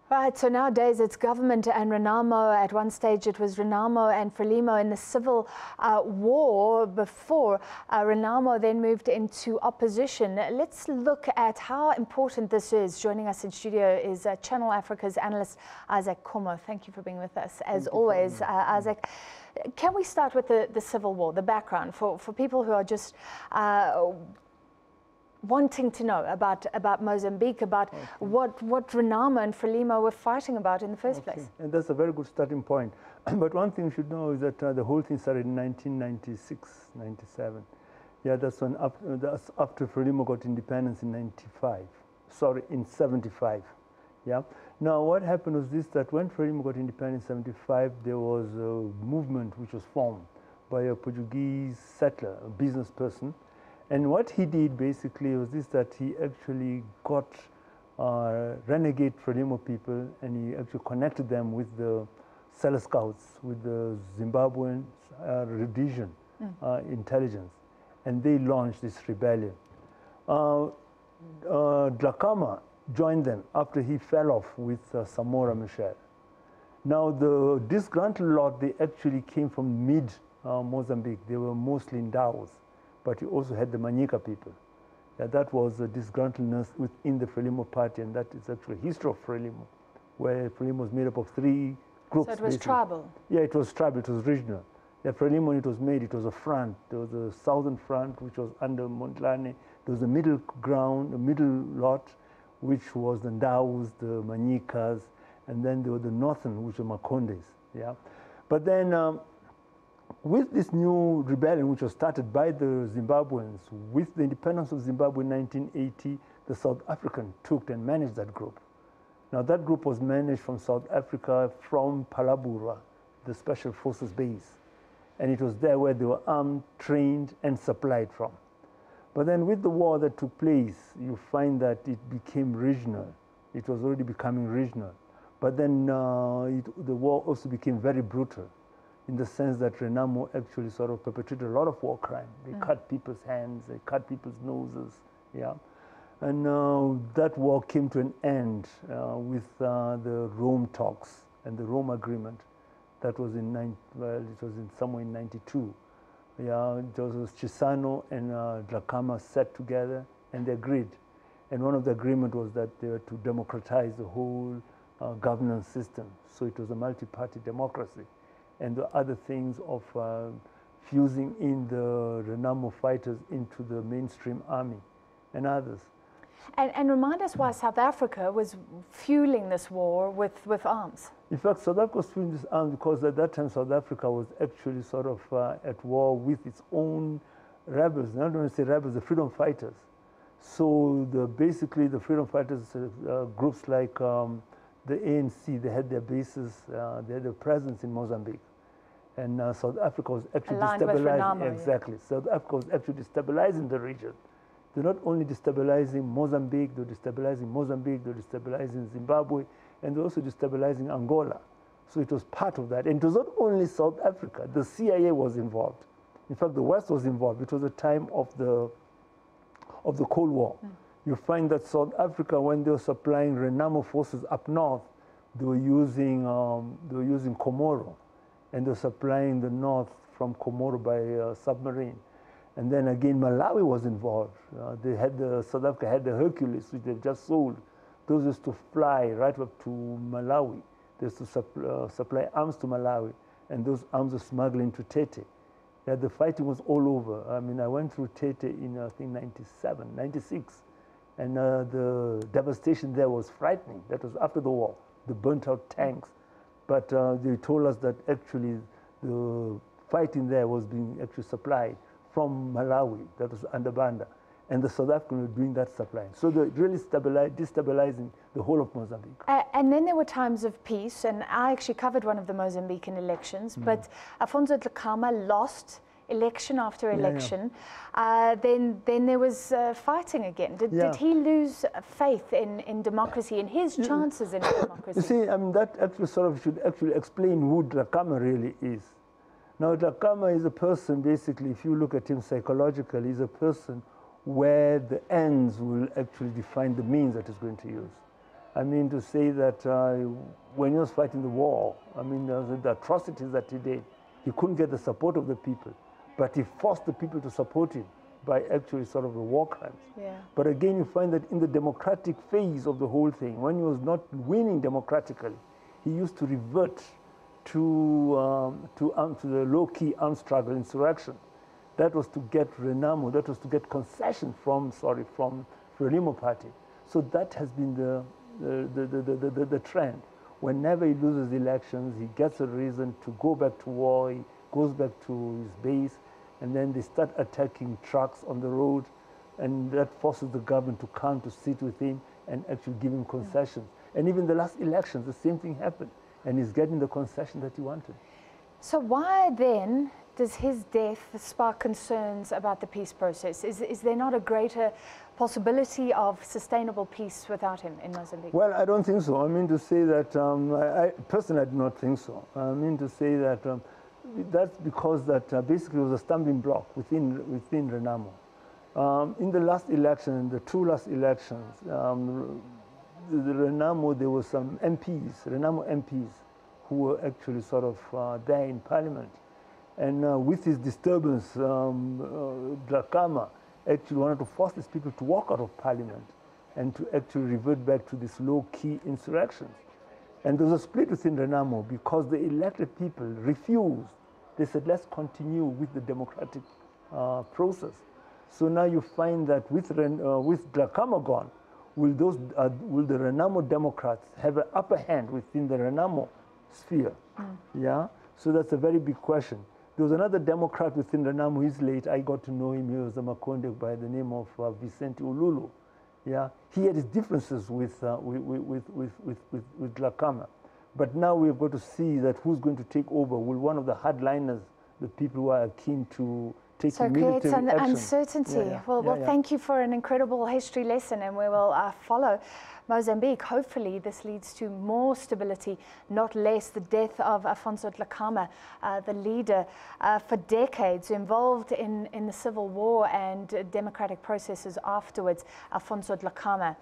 Right, so nowadays it's government and Renamo. At one stage it was Renamo and Frelimo in the civil war before Renamo then moved into opposition. Let's look at how important this is. Joining us in studio is Channel Africa's analyst Izak Khomo. Thank you for being with us. As always, Izak, can we start with the civil war, the background, for people who are just wanting to know about Mozambique, about what Renamo and Frelimo were fighting about in the first place. And that's a very good starting point. But one thing you should know is that the whole thing started in 1996, 97. Yeah, that's when that's after Frelimo got independence in 75. Yeah. Now what happened was this, that when Frelimo got independence in 75, there was a movement which was formed by a Portuguese settler, a business person. And what he did basically was this, that he actually got renegade Frelimo people, and he actually connected them with the Seller Scouts, with the Zimbabwean Rhodesian intelligence, and they launched this rebellion. Dhlakama joined them after he fell off with Samora Machel. Now the disgruntled lot, they actually came from mid-Mozambique. They were mostly in Ndaos. But you also had the Manyika people. That was a disgruntledness within the Frelimo party, and that is actually a history of Frelimo, where Frelimo was made up of 3 groups. So it was basically tribal? Yeah, it was tribal, it was regional. Yeah, Frelimo, when it was made, it was a front. There was a southern front, which was under Montlane. There was a middle ground, a middle lot, which was the Ndaos, the Manyikas, and then there were the northern, which were Makondes. Yeah, but then with this new rebellion, which was started by the Zimbabweans, with the independence of Zimbabwe in 1980, the South African took and managed that group. Now that group was managed from South Africa, from Palabura, the Special Forces base. And it was there where they were armed, trained, and supplied from. But then with the war that took place, you find that it became regional. It was already becoming regional. But then the war also became very brutal, in the sense that Renamo actually sort of perpetrated a lot of war crime. They cut people's hands, they cut people's noses, yeah. And that war came to an end with the Rome talks and the Rome agreement. That was somewhere in 92. Yeah, it was Chisano and Dhlakama sat together and they agreed. And one of the agreement was that they were to democratize the whole governance system. So it was a multi-party democracy. And the other things of fusing in the Renamo fighters into the mainstream army and others. And remind us why South Africa was fueling this war with arms. In fact, South Africa was fueling this arms because at that time South Africa was actually sort of at war with its own rebels. I don't want to say rebels, the freedom fighters. So basically the freedom fighters, groups like the ANC, they had their bases, they had their presence in Mozambique. And South Africa was actually destabilizing. Exactly. Yeah. South Africa was actually destabilizing the region. They're not only destabilizing Mozambique, they're destabilizing Mozambique, they're destabilizing Zimbabwe, and they're also destabilizing Angola. So it was part of that. And it was not only South Africa, the CIA was involved. In fact, the West was involved. It was a time of the Cold War. You find that South Africa, when they were supplying Renamo forces up north, they were using Comoro, and they were supplying the north from Comoro by submarine. And then again, Malawi was involved. South Africa had the Hercules, which they've just sold. Those used to fly right up to Malawi. They used to supply arms to Malawi, and those arms were smuggled into Tete. Yeah, the fighting was all over. I mean, I went through Tete in, I think, 97, 96. And the devastation there was frightening. That was after the war. They burnt out tanks. But they told us that actually the fighting there was being actually supplied from Malawi. That was under Banda. And the South Africans were doing that supply. So they really destabilizing the whole of Mozambique. And then there were times of peace. And I actually covered one of the Mozambican elections. But Afonso Dhlakama lost election after election. Then there was fighting again. Did he lose faith in democracy, in his chances in democracy? You see, I mean, that actually sort of should actually explain who Dhlakama really is. Now, Dhlakama is a person, basically, if you look at him psychologically, he's a person where the ends will actually define the means that he's going to use. I mean, to say that when he was fighting the war, I mean, the atrocities that he did, he couldn't get the support of the people, but he forced the people to support him by actually sort of the war crimes. Yeah. But again, you find that in the democratic phase of the whole thing, when he was not winning democratically, he used to revert to the low-key armed struggle insurrection. That was to get Renamo, that was to get concession from Frelimo party. So that has been the trend. Whenever he loses elections, he gets a reason to go back to war, he goes back to his base, and then they start attacking trucks on the road, and that forces the government to come to sit with him and actually give him concessions. And even the last elections, the same thing happened, and he's getting the concession that he wanted. So why then does his death spark concerns about the peace process? Is there not a greater possibility of sustainable peace without him in Mozambique? Well, I don't think so. I mean to say that, I personally do not think so. I mean to say that that's because that basically it was a stumbling block within Renamo. In the last election, the two last elections, the Renamo, there were some MPs, Renamo MPs, who were actually sort of there in parliament. And with his disturbance, Dhlakama actually wanted to force these people to walk out of parliament and to actually revert back to this low-key insurrections. And there was a split within Renamo because the elected people refused. They said, let's continue with the democratic process. So now you find that with Dhlakama gone, will the Renamo Democrats have an upper hand within the Renamo sphere? Yeah, so that's a very big question. There was another Democrat within Renamo. He's late. I got to know him. He was a Makonde by the name of Vicente Ululu. Yeah, he had his differences with Dhlakama. But now we've got to see that who's going to take over. Will one of the hardliners, the people who are keen to take military action? So it creates an uncertainty. Well, thank you for an incredible history lesson, and we will follow Mozambique. Hopefully this leads to more stability, not less. The death of Afonso Dhlakama, the leader for decades, involved in the civil war and democratic processes afterwards, Afonso Dhlakama.